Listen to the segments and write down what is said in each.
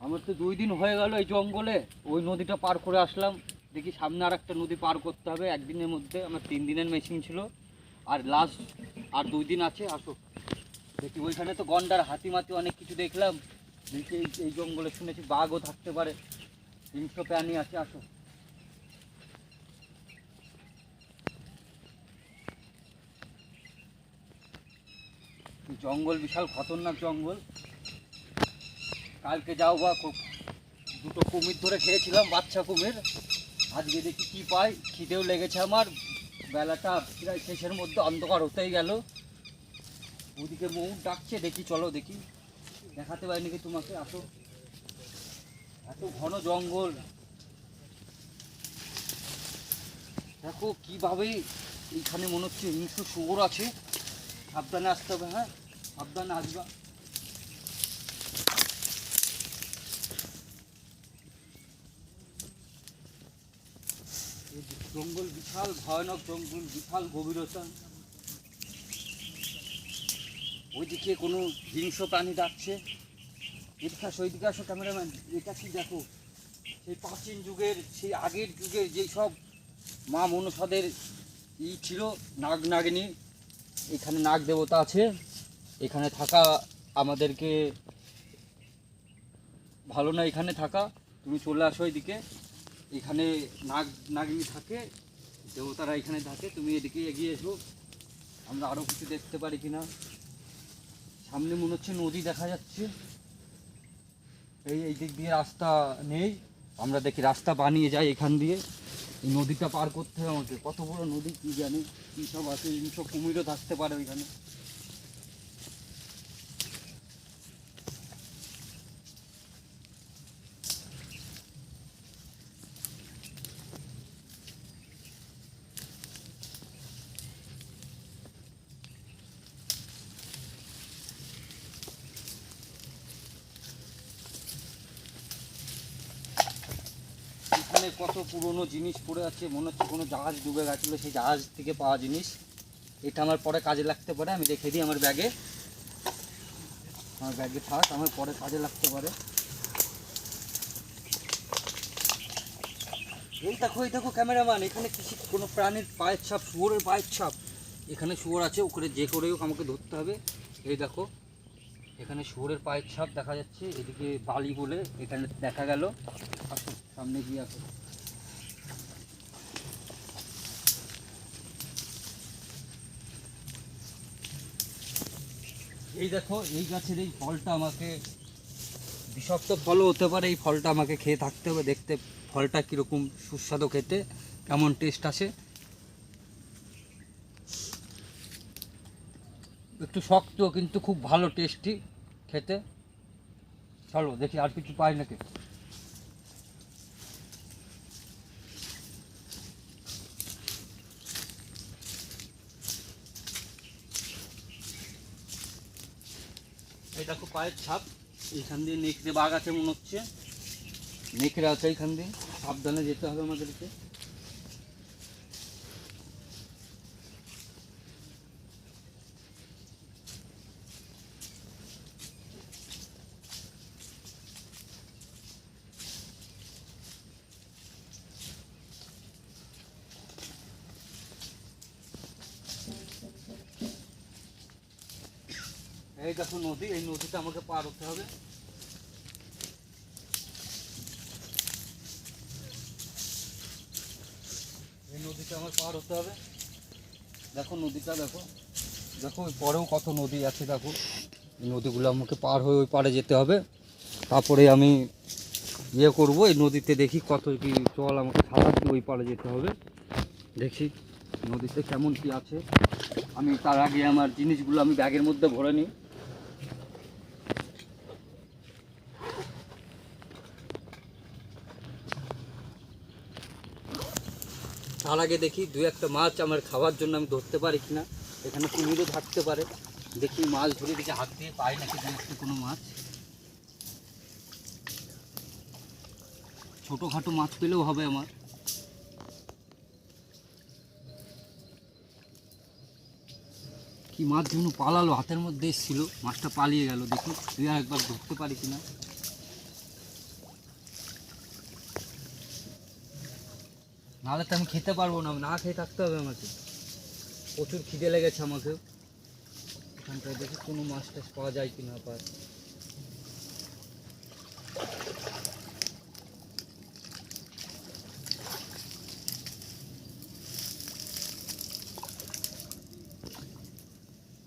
আমার তো 2 দিন হয়ে গেল এই জঙ্গলে, ওই নদীটা পার করে আসলাম, দেখি সামনে আর একটা নদী পার করতে হবে একদিনের মধ্যে। আমার 3 দিনের মেশিন ছিল, আর লাস্ট আর 2 দিন আছে। আসো দেখি, ওইখানে তো গন্ডার হাতি মাতি অনেক কিছু দেখলাম। দেখি এই জঙ্গলে শুনেছি বাঘও থাকতে পারে, হিংস্র প্রাণী আছে। আসো, জঙ্গল বিশাল খতরনাক জঙ্গল। কালকে যাও বা 2টো কুমির ধরে খেয়েছিলাম, বাচ্চা কুমির। আজকে দেখি কি পাই, খিদেও লেগেছে আমার। বেলাটা প্রায় শেষের মধ্যে, অন্ধকার হতেই গেল। ওদিকে ময়ূর ডাকছে, দেখি চলো দেখি, দেখাতে পারি নাকি তোমাকে। আসো, এত ঘন জঙ্গল, দেখো কিভাবে এইখানে মনে হচ্ছে হিংস্র শুয়োর আছে। সাবধানে আসতে হবে, হ্যাঁ সাবধানে আসবা। জঙ্গল বিশাল ভয়ানক জঙ্গল, বিশাল গভীরতা। ওইদিকে কোনো হিংস্র প্রাণী ডাকছে। এদিকে আসো, ওইদিকে আসো ক্যামেরাম্যান। এটা কি দেখো, সেই প্রাচীন যুগের, সেই আগের যুগের যেই সব মা মনসাদের ছিল, নাগ নাগিনী। এখানে নাগ দেবতা আছে, এখানে থাকা আমাদেরকে ভালো না, এখানে থাকা। তুমি চলে আসো এদিকে, এখানে নাগ নাগিনী থাকে, দেবতারা এখানে থাকে। তুমি এদিকে এগিয়ে এসো, আমরা আরও কিছু দেখতে পারি কিনা। সামনে মনে হচ্ছে নদী দেখা যাচ্ছে। এই দিক দিয়ে রাস্তা নেই, আমরা দেখি রাস্তা বানিয়ে যাই এখান দিয়ে। এই নদীটা পার করতে হবে আমাকে। কত বড় নদী কি জানি, কী সব আছে, সব কুমিরও থাকতে পারে ওইখানে। এখানে কত পুরনো জিনিস পড়ে আছে, মনে হচ্ছে কোনো জাহাজ ডুবে গেছিলো, সেই জাহাজ থেকে পাওয়া জিনিস। এটা আমার পরে কাজে লাগতে পারে, আমি রেখে দিই আমার ব্যাগে। আমার ব্যাগে থাক, আমার পরে কাজে লাগতে পারে। এই দেখো ক্যামেরাম্যান, এখানে কিছু কোনো প্রাণীর পায়ের ছাপ, শুয়োরের পায়ের ছাপ। এখানে শুয়োর আছে, ওখানে যে করেও আমাকে ধরতে হবে। এই দেখো, এখানে শুয়োরের পায়ের ছাপ দেখা যাচ্ছে। এদিকে বালি বলে এখানে দেখা গেল। আসো সামনে গিয়ে আসো। এই দেখো, এই গাছের এই ফলটা আমাকে, বিষাক্ত ফলও হতে পারে, এই ফলটা আমাকে খেয়ে থাকতে হবে। দেখতে ফলটা কীরকম সুস্বাদু খেতে, কেমন টেস্ট আসে। একটু শক্ত কিন্তু খুব ভালো টেস্টি খেতে। চলো দেখি আর কিছু পাই নাকি। এই দেখো পায়ের ছাপ, এইখান দিয়ে নেকড়ে বাঘ আছে মনে হচ্ছে, নেকড়ে আছে এইখান দিয়ে, সাবধানে যেতে হবে আমাদেরকে। এই দেখো নদী, এই নদীটা আমাকে পার হতে হবে। এই নদীটা আমার পার হতে হবে। দেখো নদীটা, দেখো দেখো ওই পরেও কত নদী আছে। দেখো এই নদীগুলো আমাকে পার হয়ে ওই পারে যেতে হবে। তারপরে আমি ইয়ে করবো, এই নদীতে দেখি কত কি জল আমাকে সাঁতার দিয়ে ওই পারে যেতে হবে। দেখি নদীতে কেমন কি আছে। আমি তার আগে আমার জিনিসগুলো আমি ব্যাগের মধ্যে ভরে নিই। তার আগে দেখি 2-1টা মাছ আমার খাওয়ার জন্য আমি ধরতে পারি কিনা। এখানে কুমিরও থাকতে পারে, দেখি মাছ ধরে দেখি হাত দিয়ে পাই নাকি কোনো মাছ। ছোটোখাটো মাছ পেলেও হবে আমার। কি মাছ যেন পালালো, হাতের মধ্যে এসেছিল, মাছটা পালিয়ে গেল। দেখি তুই আর একবার ধরতে পারি কিনা। নাহলে তো আমি খেতে পারবো না, না খেয়ে থাকতে হবে আমাকে। প্রচুর খিদে লেগেছে আমাকে। এখানটায় দেখি কোনো মাছ টাছ পাওয়া যায় কি না পায়।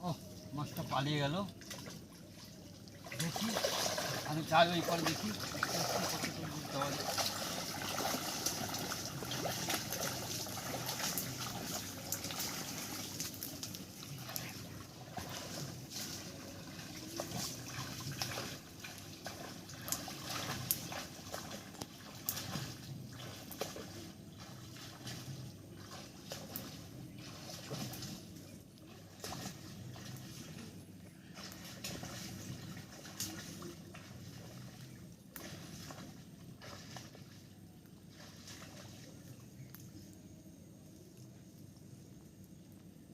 ও, মাছটা পালিয়ে গেল। দেখি, আমি যাই ওই পরে দেখি কতটুকু বুঝতে পারি।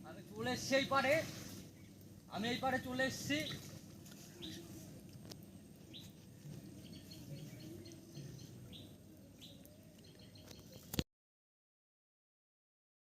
আমি চলে এসছি এই পারে, আমি এই পারে চলে এসছি।